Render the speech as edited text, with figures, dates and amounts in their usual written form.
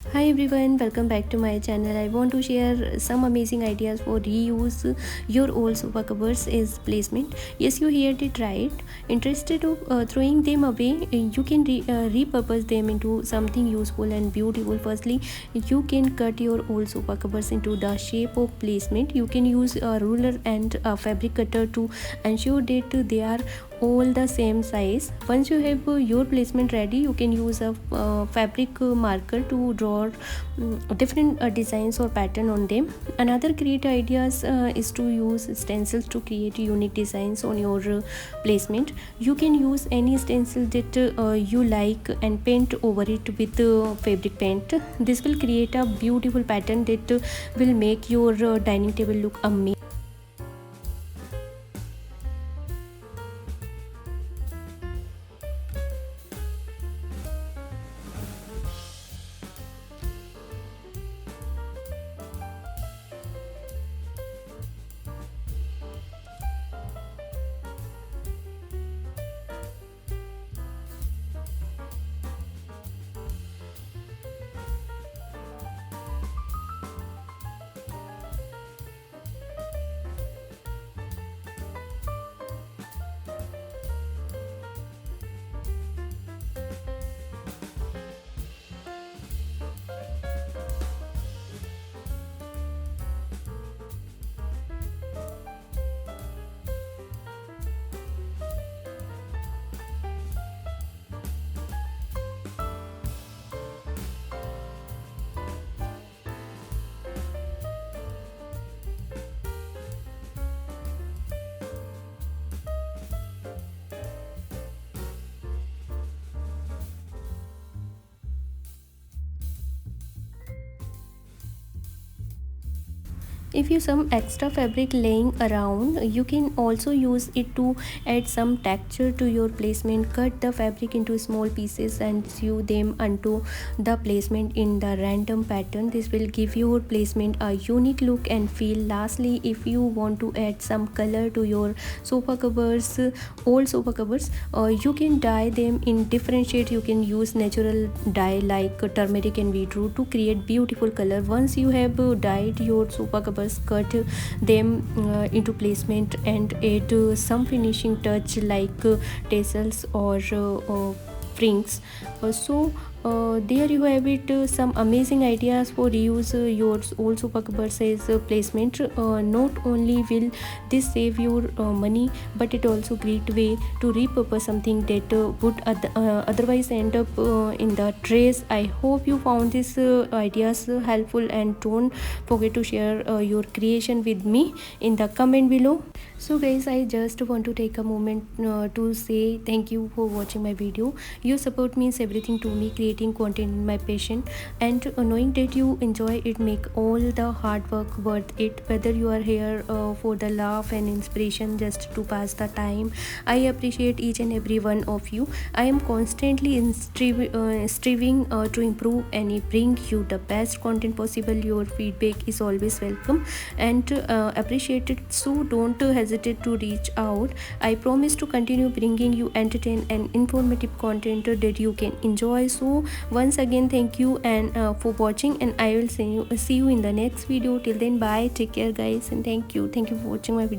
Hi everyone, welcome back to my channel. I want to share some amazing ideas for reuse your old sofa covers as placement. Yes, you heard it right. Interested of throwing them away, you can repurpose them into something useful and beautiful. Firstly, you can cut your old sofa covers into the shape of placement. You can use a ruler and a fabric cutter to ensure that they are all the same size. Once you have your placement ready, you can use a fabric marker to draw different designs or pattern on them. Another great ideas is to use stencils to create unique designs on your placement. You can use any stencil that you like and paint over it with fabric paint. This will create a beautiful pattern that will make your dining table look amazing. If you some extra fabric laying around, you can also use it to add some texture to your placement. Cut the fabric into small pieces and sew them onto the placement in the random pattern. This will give your placement a unique look and feel. Lastly, if you want to add some color to your sofa covers, old sofa covers, you can dye them in different shades. You can use natural dye like turmeric and beetroot to create beautiful color. Once you have dyed your sofa covers, cut them into placement and add some finishing touch like tassels or rings. There you have it, some amazing ideas for reuse your old sofa covers as placement. Not only will this save your money, but it also great way to repurpose something that would otherwise end up in the trash. I hope you found these ideas helpful, and don't forget to share your creation with me in the comment below. So guys, I just want to take a moment to say thank you for watching my video. Your support means everything to me. Creating content in my passion, and knowing that you enjoy it make all the hard work worth it. Whether you are here for the laugh and inspiration, just to pass the time, I appreciate each and every one of you. I am constantly striving to improve and bring you the best content possible. Your feedback is always welcome and appreciated, so don't hesitate to reach out. I promise to continue bringing you entertain and informative content that you can enjoy. So once again, thank you and for watching, and I will see you in the next video. Till then, bye, take care guys, and thank you for watching my video.